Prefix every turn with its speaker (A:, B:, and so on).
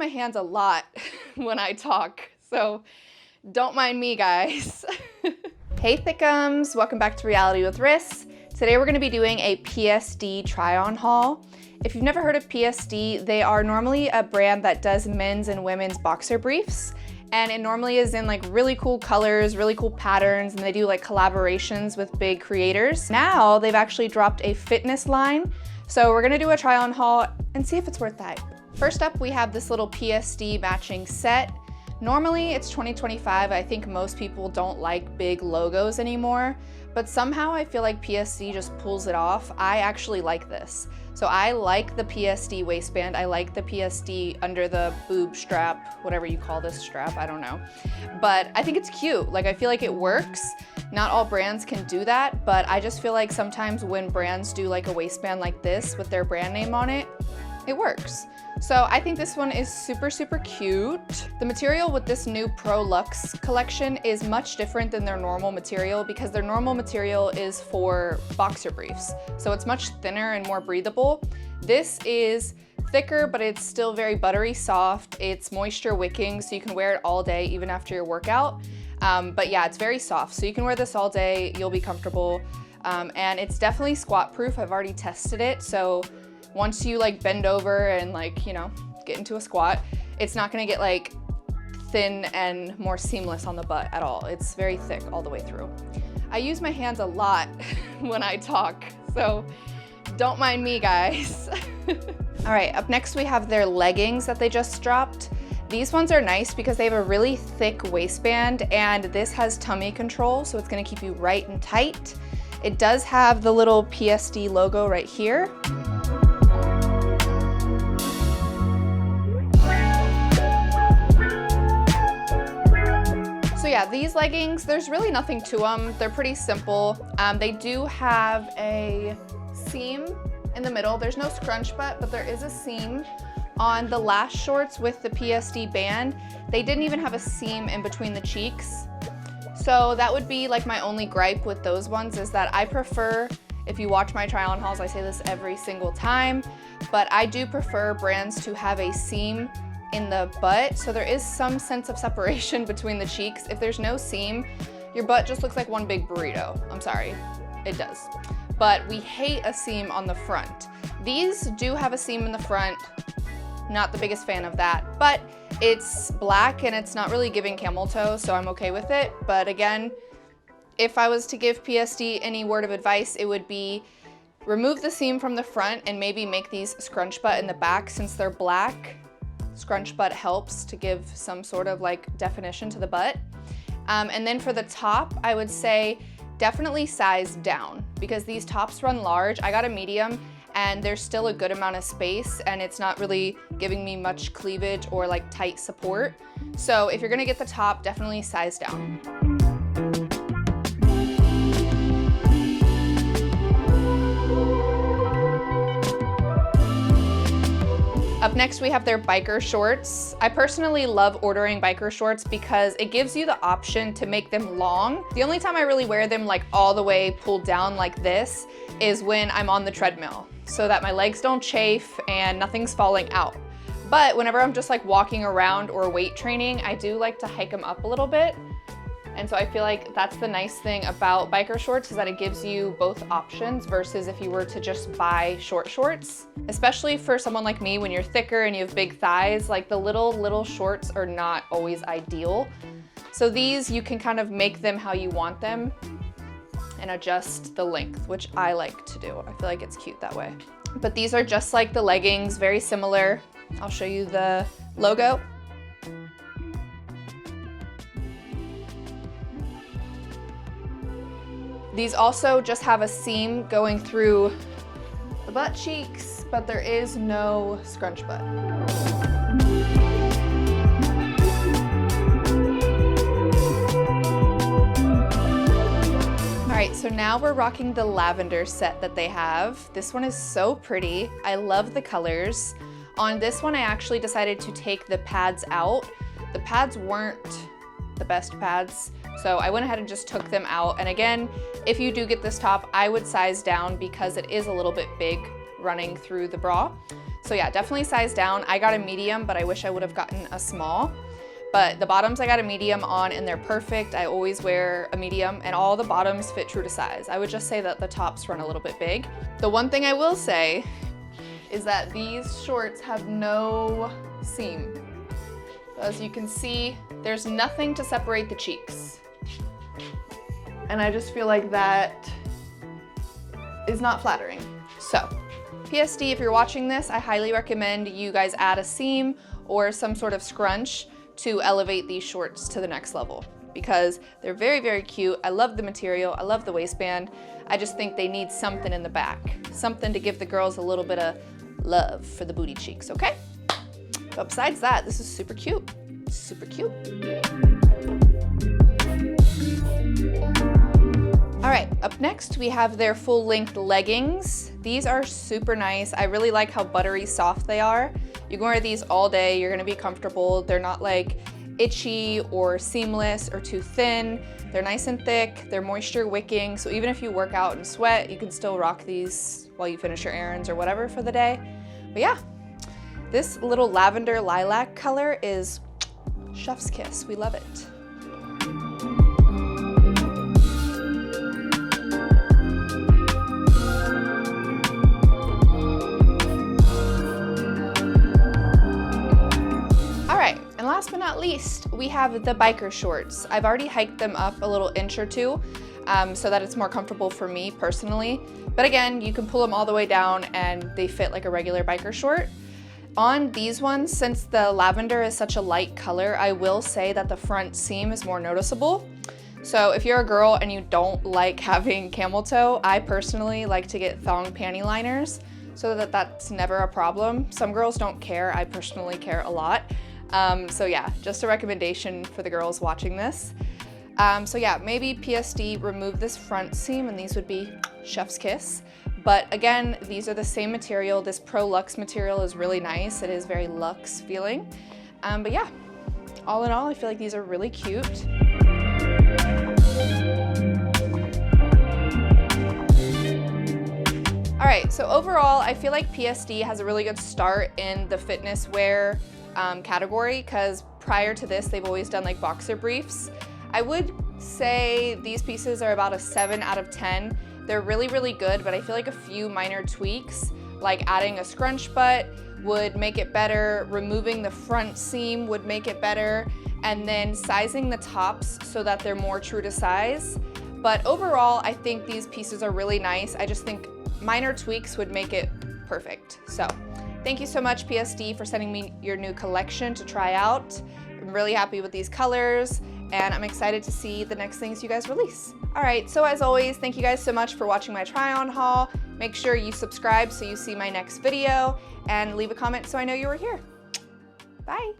A: my hands a lot when I talk, so don't mind me, guys. Hey Thickums, welcome back to Reality with Riss. Today we're gonna be doing a PSD try-on haul. If you've never heard of PSD, they are normally a brand that does men's and women's boxer briefs. And it normally is in like really cool colors, really cool patterns, and they do like collaborations with big creators. Now they've actually dropped a fitness line. So we're gonna do a try-on haul and see if it's worth the hype. First up, we have this little PSD matching set. Normally it's $20-25. I think most people don't like big logos anymore, but somehow I feel like PSD just pulls it off. I actually like this. So I like the PSD waistband. I like the PSD under the boob strap, whatever you call this strap, I don't know. But I think it's cute. Like, I feel like it works. Not all brands can do that, but I just feel like sometimes when brands do like a waistband like this with their brand name on it, it works. So I think this one is super, super cute. The material with this new PROLUXE collection is much different than their normal material because their normal material is for boxer briefs. So it's much thinner and more breathable. This is thicker, but it's still very buttery soft. It's moisture wicking, so you can wear it all day, even after your workout. But yeah, it's very soft. So you can wear this all day, you'll be comfortable. And it's definitely squat proof. I've already tested it. So once you like bend over and like, you know, get into a squat, it's not gonna get like thin and more seamless on the butt at all. It's very thick all the way through. I use my hands a lot when I talk, so don't mind me, guys. All right, up next we have their leggings that they just dropped. These ones are nice because they have a really thick waistband and this has tummy control, so it's gonna keep you right and tight. It does have the little PSD logo right here. So yeah, these leggings, there's really nothing to them. They're pretty simple. They do have a seam in the middle. There's no scrunch butt, but there is a seam. On the last shorts with the PSD band, they didn't even have a seam in between the cheeks. So that would be like my only gripe with those ones, is that I prefer, if you watch my try-on hauls, I say this every single time, but I do prefer brands to have a seam in the butt, so there is some sense of separation between the cheeks. If there's no seam, your butt just looks like one big burrito. I'm sorry, it does. But we hate a seam on the front. These do have a seam in the front. Not the biggest fan of that, but it's black and it's not really giving camel toe, so I'm okay with it. But again, if I was to give PSD any word of advice, it would be remove the seam from the front and maybe make these scrunch butt in the back. Since they're black, scrunch butt helps to give some sort of like definition to the butt. And then for the top, I would say definitely size down because these tops run large. I got a medium and there's still a good amount of space and it's not really giving me much cleavage or like tight support. So if you're gonna get the top, definitely size down. Up next, we have their biker shorts. I personally love ordering biker shorts because it gives you the option to make them long. The only time I really wear them like all the way pulled down like this is when I'm on the treadmill, so that my legs don't chafe and nothing's falling out. But whenever I'm just like walking around or weight training, I do like to hike them up a little bit. And so I feel like that's the nice thing about biker shorts, is that it gives you both options versus if you were to just buy short shorts. Especially for someone like me, when you're thicker and you have big thighs, like the little shorts are not always ideal. So these, you can kind of make them how you want them and adjust the length, which I like to do. I feel like it's cute that way. But these are just like the leggings, very similar. I'll show you the logo. These also just have a seam going through the butt cheeks, but there is no scrunch butt. All right, so now we're rocking the lavender set that they have. This one is so pretty. I love the colors. On this one, I actually decided to take the pads out. The pads weren't the best pads, so I went ahead and just took them out. And again, if you do get this top, I would size down because it is a little bit big running through the bra. So yeah, definitely size down. I got a medium, but I wish I would have gotten a small. But the bottoms I got a medium on and they're perfect. I always wear a medium and all the bottoms fit true to size. I would just say that the tops run a little bit big. The one thing I will say is that these shorts have no seam. As you can see, there's nothing to separate the cheeks. And I just feel like that is not flattering. So, PSD, if you're watching this, I highly recommend you guys add a seam or some sort of scrunch to elevate these shorts to the next level because they're very, very cute. I love the material, I love the waistband. I just think they need something in the back, something to give the girls a little bit of love for the booty cheeks, okay? But besides that, this is super cute, super cute. All right, up next we have their full-length leggings. These are super nice. I really like how buttery soft they are. You can wear these all day, you're gonna be comfortable. They're not like itchy or seamless or too thin. They're nice and thick, they're moisture wicking, so even if you work out and sweat, you can still rock these while you finish your errands or whatever for the day. But yeah, this little lavender lilac color is chef's kiss, we love it. And last but not least, we have the biker shorts. I've already hiked them up a little inch or two so that it's more comfortable for me personally. But again, you can pull them all the way down and they fit like a regular biker short. On these ones, since the lavender is such a light color, I will say that the front seam is more noticeable. So if you're a girl and you don't like having camel toe, I personally like to get thong panty liners so that that's never a problem. Some girls don't care, I personally care a lot. So yeah, just a recommendation for the girls watching this. So yeah, maybe PSD remove this front seam and these would be chef's kiss. But again, these are the same material. This PROLUXE material is really nice. It is very luxe feeling. But yeah, all in all, I feel like these are really cute. All right, so overall, I feel like PSD has a really good start in the fitness wear category because prior to this, they've always done like boxer briefs. I would say these pieces are about a 7 out of 10. They're really, really good, but I feel like a few minor tweaks, like adding a scrunch butt would make it better, removing the front seam would make it better, and then sizing the tops so that they're more true to size. But overall, I think these pieces are really nice. I just think minor tweaks would make it perfect. So thank you so much, PSD, for sending me your new collection to try out. I'm really happy with these colors, and I'm excited to see the next things you guys release. All right, so as always, thank you guys so much for watching my try-on haul. Make sure you subscribe so you see my next video, and leave a comment so I know you were here. Bye.